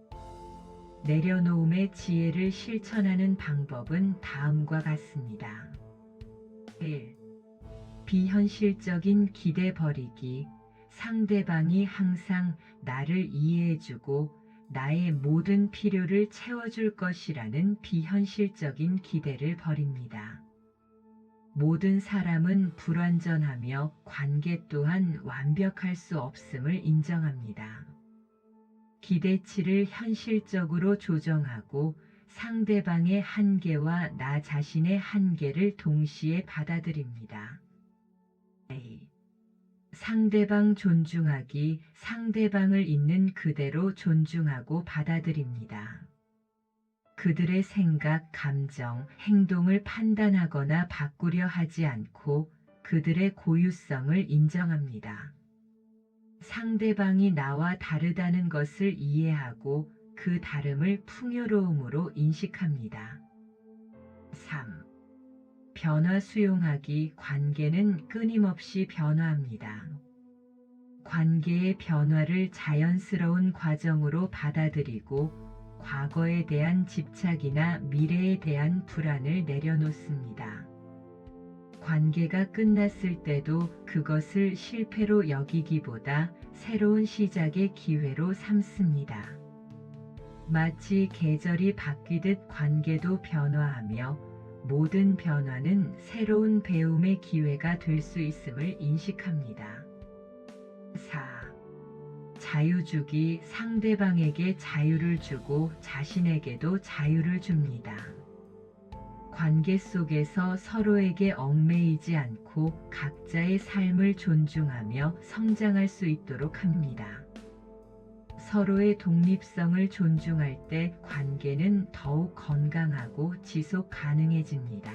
내려놓음의 지혜를 실천하는 방법은 다음과 같습니다. 1. 비현실적인 기대 버리기. 상대방이 항상 나를 이해해주고 나의 모든 필요를 채워줄 것이라는 비현실적인 기대를 버립니다. 모든 사람은 불완전하며 관계 또한 완벽할 수 없음을 인정합니다. 기대치를 현실적으로 조정하고 상대방의 한계와 나 자신의 한계를 동시에 받아들입니다. A. 상대방 존중하기. 상대방을 있는 그대로 존중하고 받아들입니다. 그들의 생각, 감정, 행동을 판단하거나 바꾸려 하지 않고 그들의 고유성을 인정합니다. 상대방이 나와 다르다는 것을 이해하고 그 다름을 풍요로움으로 인식합니다. 3. 변화 수용하기. 관계는 끊임없이 변화합니다. 관계의 변화를 자연스러운 과정으로 받아들이고 과거에 대한 집착이나 미래에 대한 불안을 내려놓습니다. 관계가 끝났을 때도 그것을 실패로 여기기보다 새로운 시작의 기회로 삼습니다. 마치 계절이 바뀌듯 관계도 변화하며 모든 변화는 새로운 배움의 기회가 될 수 있음을 인식합니다. 4. 자유주기 상대방에게 자유를 주고 자신에게도 자유를 줍니다. 관계 속에서 서로에게 얽매이지 않고 각자의 삶을 존중하며 성장할 수 있도록 합니다. 서로의 독립성을 존중할 때 관계는 더욱 건강하고 지속 가능해집니다.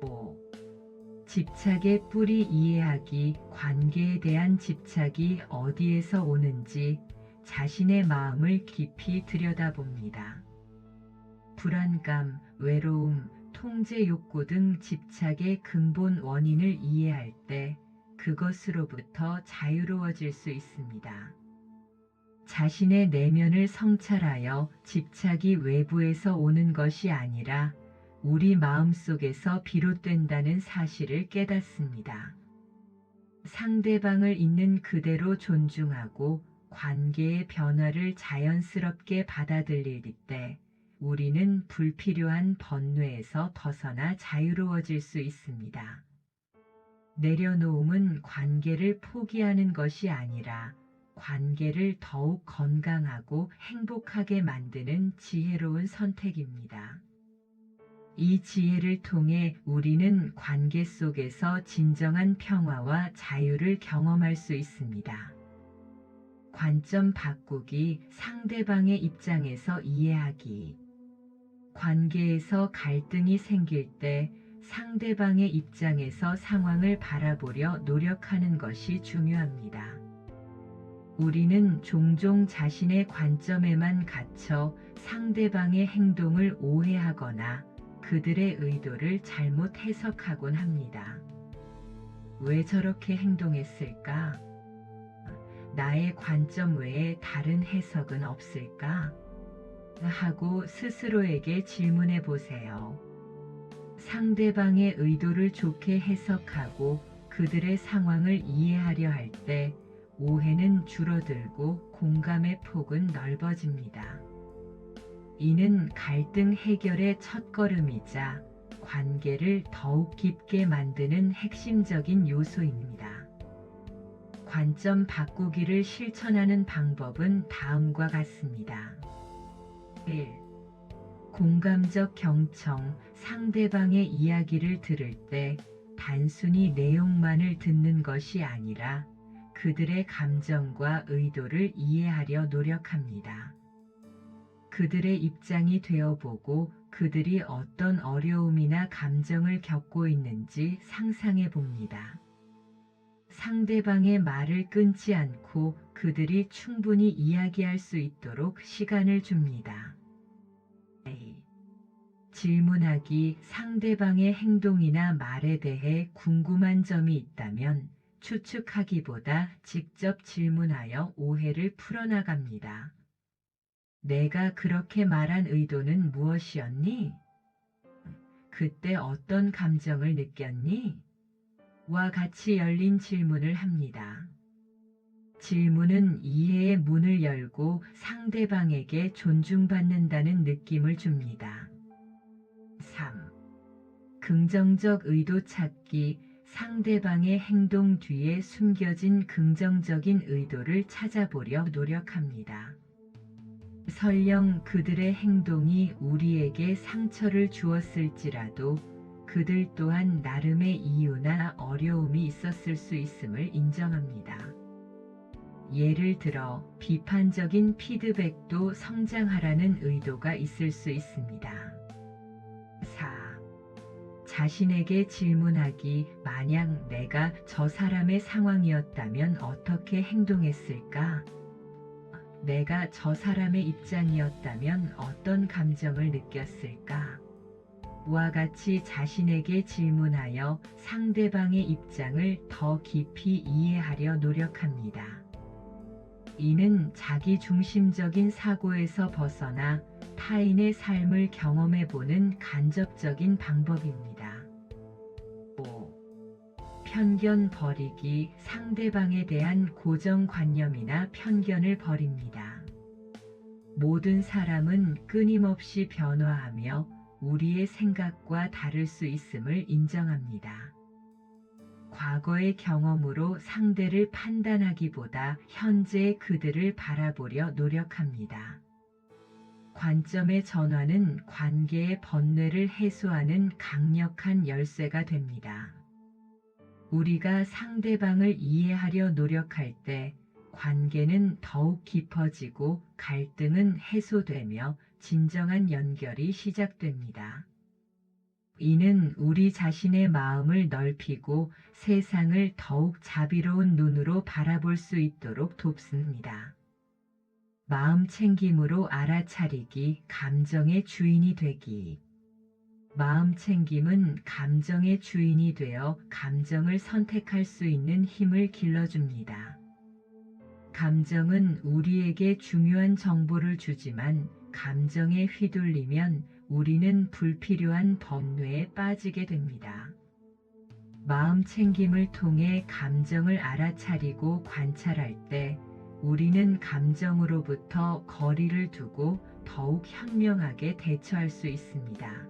5. 집착의 뿌리 이해하기 관계에 대한 집착이 어디에서 오는지 자신의 마음을 깊이 들여다봅니다. 불안감, 외로움, 통제 욕구 등 집착의 근본 원인을 이해할 때 그것으로부터 자유로워질 수 있습니다. 자신의 내면을 성찰하여 집착이 외부에서 오는 것이 아니라 우리 마음속에서 비롯된다는 사실을 깨닫습니다. 상대방을 있는 그대로 존중하고 관계의 변화를 자연스럽게 받아들일 때 우리는 불필요한 번뇌에서 벗어나 자유로워질 수 있습니다. 내려놓음은 관계를 포기하는 것이 아니라 관계를 더욱 건강하고 행복하게 만드는 지혜로운 선택입니다. 이 지혜를 통해 우리는 관계 속에서 진정한 평화와 자유를 경험할 수 있습니다. 관점 바꾸기, 상대방의 입장에서 이해하기. 관계에서 갈등이 생길 때 상대방의 입장에서 상황을 바라보려 노력하는 것이 중요합니다. 우리는 종종 자신의 관점에만 갇혀 상대방의 행동을 오해하거나 그들의 의도를 잘못 해석하곤 합니다. 왜 저렇게 행동했을까? 나의 관점 외에 다른 해석은 없을까? 하고 스스로에게 질문해 보세요. 상대방의 의도를 좋게 해석하고 그들의 상황을 이해하려 할 때 오해는 줄어들고 공감의 폭은 넓어집니다. 이는 갈등 해결의 첫걸음이자 관계를 더욱 깊게 만드는 핵심적인 요소입니다. 관점 바꾸기를 실천하는 방법은 다음과 같습니다. 1. 공감적 경청, 상대방의 이야기를 들을 때 단순히 내용만을 듣는 것이 아니라 그들의 감정과 의도를 이해하려 노력합니다. 그들의 입장이 되어보고 그들이 어떤 어려움이나 감정을 겪고 있는지 상상해 봅니다. 상대방의 말을 끊지 않고 그들이 충분히 이야기할 수 있도록 시간을 줍니다. 질문하기, 상대방의 행동이나 말에 대해 궁금한 점이 있다면 추측하기보다 직접 질문하여 오해를 풀어나갑니다. 내가 그렇게 말한 의도는 무엇이었니? 그때 어떤 감정을 느꼈니? 와 같이 열린 질문을 합니다. 질문은 이해의 문을 열고 상대방에게 존중받는다는 느낌을 줍니다. 3. 긍정적 의도 찾기, 상대방의 행동 뒤에 숨겨진 긍정적인 의도를 찾아보려 노력합니다. 설령 그들의 행동이 우리에게 상처를 주었을지라도 그들 또한 나름의 이유나 어려움이 있었을 수 있음을 인정합니다. 예를 들어 비판적인 피드백도 성장하라는 의도가 있을 수 있습니다. 4. 자신에게 질문하기, 만약 내가 저 사람의 상황이었다면 어떻게 행동했을까? 내가 저 사람의 입장이었다면 어떤 감정을 느꼈을까? 와 같이 자신에게 질문하여 상대방의 입장을 더 깊이 이해하려 노력합니다. 이는 자기 중심적인 사고에서 벗어나 타인의 삶을 경험해보는 간접적인 방법입니다. 5. 편견 버리기. 상대방에 대한 고정관념이나 편견을 버립니다. 모든 사람은 끊임없이 변화하며 우리의 생각과 다를 수 있음을 인정합니다. 과거의 경험으로 상대를 판단하기보다 현재의 그들을 바라보려 노력합니다. 관점의 전환은 관계의 번뇌를 해소하는 강력한 열쇠가 됩니다. 우리가 상대방을 이해하려 노력할 때 관계는 더욱 깊어지고 갈등은 해소되며 진정한 연결이 시작됩니다. 이는 우리 자신의 마음을 넓히고 세상을 더욱 자비로운 눈으로 바라볼 수 있도록 돕습니다. 마음 챙김으로 알아차리기. 감정의 주인이 되기. 마음 챙김은 감정의 주인이 되어 감정을 선택할 수 있는 힘을 길러줍니다. 감정은 우리에게 중요한 정보를 주지만 감정에 휘둘리면 우리는 불필요한 번뇌에 빠지게 됩니다. 마음 챙김을 통해 감정을 알아차리고 관찰할 때 우리는 감정으로부터 거리를 두고 더욱 현명하게 대처할 수 있습니다.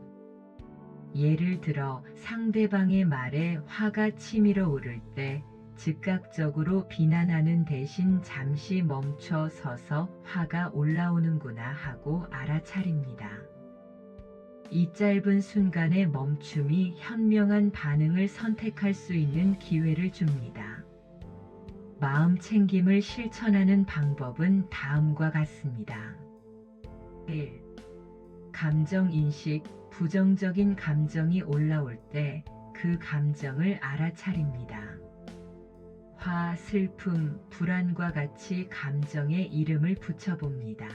예를 들어 상대방의 말에 화가 치밀어 오를 때 즉각적으로 비난하는 대신 잠시 멈춰 서서 화가 올라오는구나 하고 알아차립니다. 이 짧은 순간의 멈춤이 현명한 반응을 선택할 수 있는 기회를 줍니다. 마음 챙김을 실천하는 방법은 다음과 같습니다. 1. 감정 인식. 부정적인 감정이 올라올 때 그 감정을 알아차립니다. 화, 슬픔, 불안과 같이 감정에 이름을 붙여봅니다.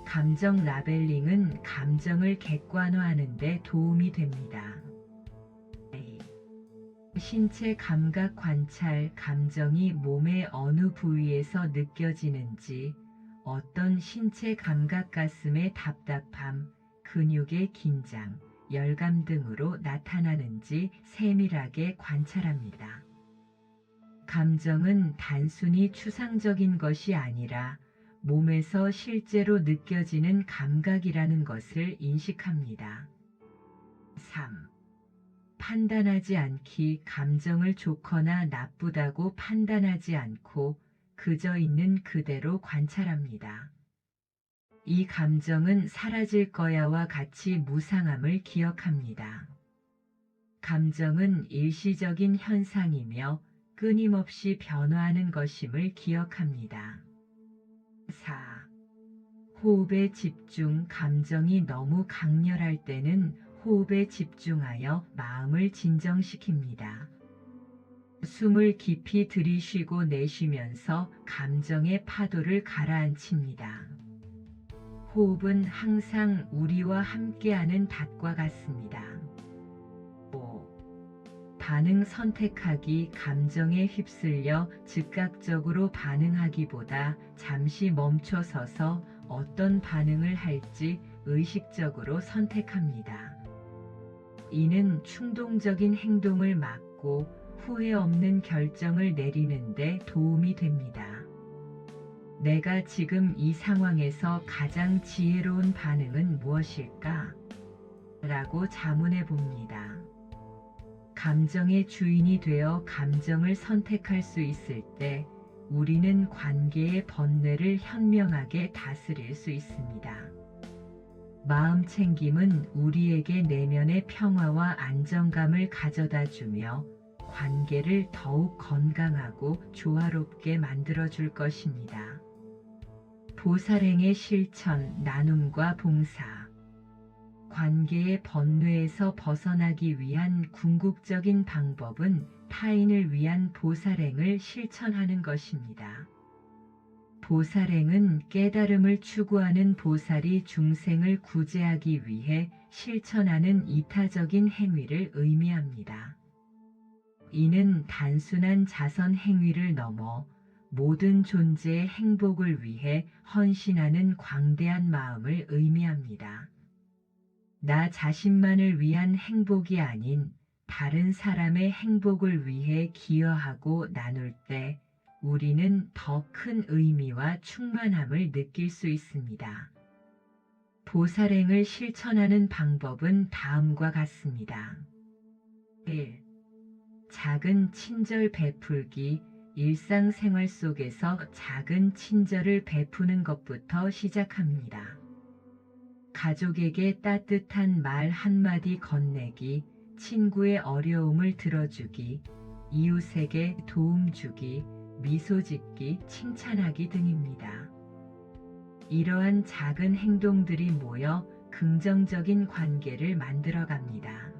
감정 라벨링은 감정을 객관화하는 데 도움이 됩니다. 신체 감각 관찰. 감정이 몸의 어느 부위에서 느껴지는지, 어떤 신체 감각, 가슴의 답답함, 근육의 긴장, 열감 등으로 나타나는지 세밀하게 관찰합니다. 감정은 단순히 추상적인 것이 아니라 몸에서 실제로 느껴지는 감각이라는 것을 인식합니다. 3. 판단하지 않기. 감정을 좋거나 나쁘다고 판단하지 않고 그저 있는 그대로 관찰합니다. 이 감정은 사라질 거야와 같이 무상함을 기억합니다. 감정은 일시적인 현상이며 끊임없이 변화하는 것임을 기억합니다. 4. 호흡에 집중. 감정이 너무 강렬할 때는 호흡에 집중하여 마음을 진정시킵니다. 숨을 깊이 들이쉬고 내쉬면서 감정의 파도를 가라앉힙니다. 호흡은 항상 우리와 함께하는 닷과 같습니다. 5. 반응 선택하기. 감정에 휩쓸려 즉각적으로 반응하기보다 잠시 멈춰서서 어떤 반응을 할지 의식적으로 선택합니다. 이는 충동적인 행동을 막고 후회 없는 결정을 내리는 데 도움이 됩니다. 내가 지금 이 상황에서 가장 지혜로운 반응은 무엇일까? 라고 자문해 봅니다. 감정의 주인이 되어 감정을 선택할 수 있을 때 우리는 관계의 번뇌를 현명하게 다스릴 수 있습니다. 마음 챙김은 우리에게 내면의 평화와 안정감을 가져다 주며 관계를 더욱 건강하고 조화롭게 만들어 줄 것입니다. 보살행의 실천. 나눔과 봉사. 관계의 번뇌에서 벗어나기 위한 궁극적인 방법은 타인을 위한 보살행을 실천하는 것입니다. 보살행은 깨달음을 추구하는 보살이 중생을 구제하기 위해 실천하는 이타적인 행위를 의미합니다. 이는 단순한 자선 행위를 넘어 모든 존재의 행복을 위해 헌신하는 광대한 마음을 의미합니다. 나 자신만을 위한 행복이 아닌 다른 사람의 행복을 위해 기여하고 나눌 때 우리는 더 큰 의미와 충만함을 느낄 수 있습니다. 보살행을 실천하는 방법은 다음과 같습니다. 1. 작은 친절 베풀기. 일상생활 속에서 작은 친절을 베푸는 것부터 시작합니다. 가족에게 따뜻한 말 한마디 건네기, 친구의 어려움을 들어주기, 이웃에게 도움 주기, 미소 짓기, 칭찬하기 등입니다. 이러한 작은 행동들이 모여 긍정적인 관계를 만들어갑니다.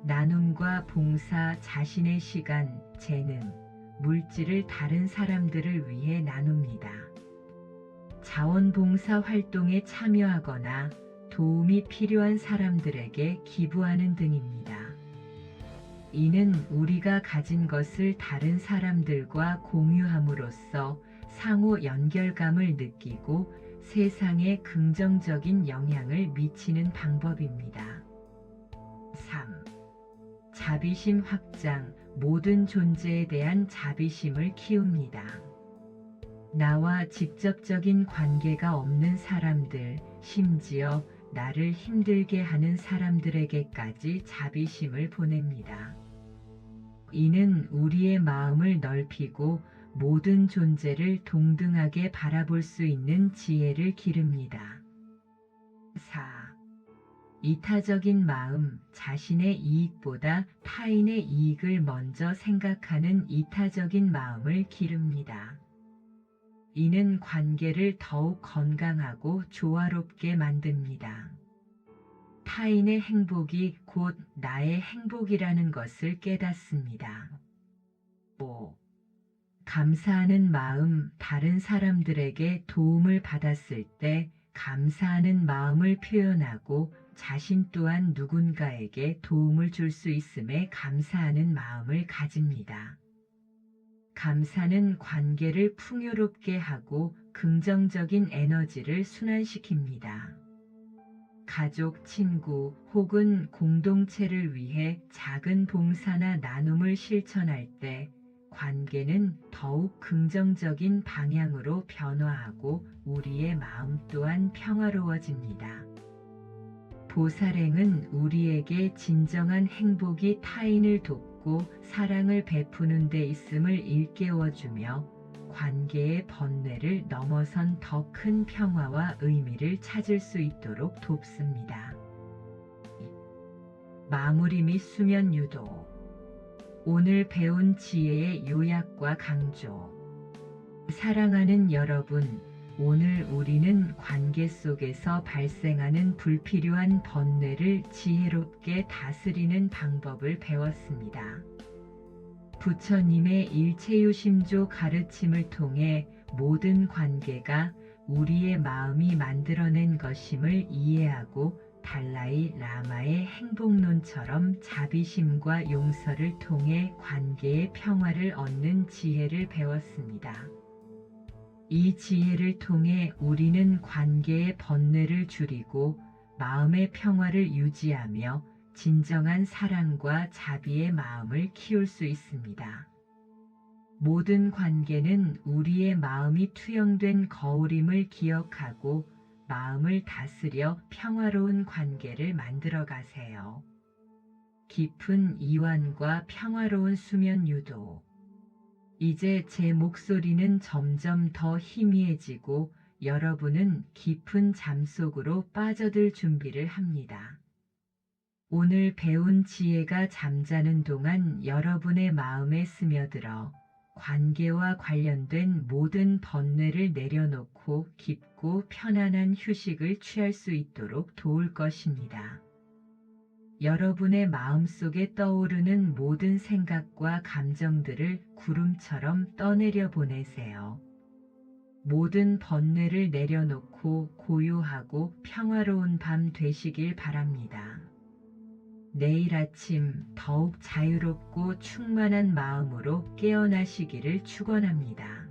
나눔과 봉사. 자신의 시간, 재능, 물질을 다른 사람들을 위해 나눕니다. 자원봉사 활동에 참여하거나 도움이 필요한 사람들에게 기부하는 등입니다. 이는 우리가 가진 것을 다른 사람들과 공유함으로써 상호 연결감을 느끼고 세상에 긍정적인 영향을 미치는 방법입니다. 3. 자비심 확장. 모든 존재에 대한 자비심을 키웁니다. 나와 직접적인 관계가 없는 사람들, 심지어 나를 힘들게 하는 사람들에게까지 자비심을 보냅니다. 이는 우리의 마음을 넓히고 모든 존재를 동등하게 바라볼 수 있는 지혜를 기릅니다. 4. 이타적인 마음. 자신의 이익보다 타인의 이익을 먼저 생각하는 이타적인 마음을 기릅니다. 이는 관계를 더욱 건강하고 조화롭게 만듭니다. 타인의 행복이 곧 나의 행복이라는 것을 깨닫습니다. 5. 감사하는 마음. 다른 사람들에게 도움을 받았을 때 감사하는 마음을 표현하고 자신 또한 누군가에게 도움을 줄 수 있음에 감사하는 마음을 가집니다. 감사는 관계를 풍요롭게 하고 긍정적인 에너지를 순환시킵니다. 가족, 친구 혹은 공동체를 위해 작은 봉사나 나눔을 실천할 때 관계는 더욱 긍정적인 방향으로 변화하고 우리의 마음 또한 평화로워집니다. 보살행은 우리에게 진정한 행복이 타인을 돕고 사랑을 베푸는 데 있음을 일깨워주며 관계의 번뇌를 넘어선 더 큰 평화와 의미를 찾을 수 있도록 돕습니다. 마무리 및 수면 유도. 오늘 배운 지혜의 요약과 강조. 사랑하는 여러분, 오늘 우리는 관계 속에서 발생하는 불필요한 번뇌를 지혜롭게 다스리는 방법을 배웠습니다. 부처님의 일체유심조 가르침을 통해 모든 관계가 우리의 마음이 만들어낸 것임을 이해하고 달라이 라마의 행복론처럼 자비심과 용서를 통해 관계의 평화를 얻는 지혜를 배웠습니다. 이 지혜를 통해 우리는 관계의 번뇌를 줄이고 마음의 평화를 유지하며 진정한 사랑과 자비의 마음을 키울 수 있습니다. 모든 관계는 우리의 마음이 투영된 거울임을 기억하고 마음을 다스려 평화로운 관계를 만들어 가세요. 깊은 이완과 평화로운 수면 유도. 이제 제 목소리는 점점 더 희미해지고 여러분은 깊은 잠 속으로 빠져들 준비를 합니다. 오늘 배운 지혜가 잠자는 동안 여러분의 마음에 스며들어 관계와 관련된 모든 번뇌를 내려놓고 깊고 편안한 휴식을 취할 수 있도록 도울 것입니다. 여러분의 마음속에 떠오르는 모든 생각과 감정들을 구름처럼 떠내려 보내세요. 모든 번뇌를 내려놓고 고요하고 평화로운 밤 되시길 바랍니다. 내일 아침 더욱 자유롭고 충만한 마음으로 깨어나시기를 축원합니다.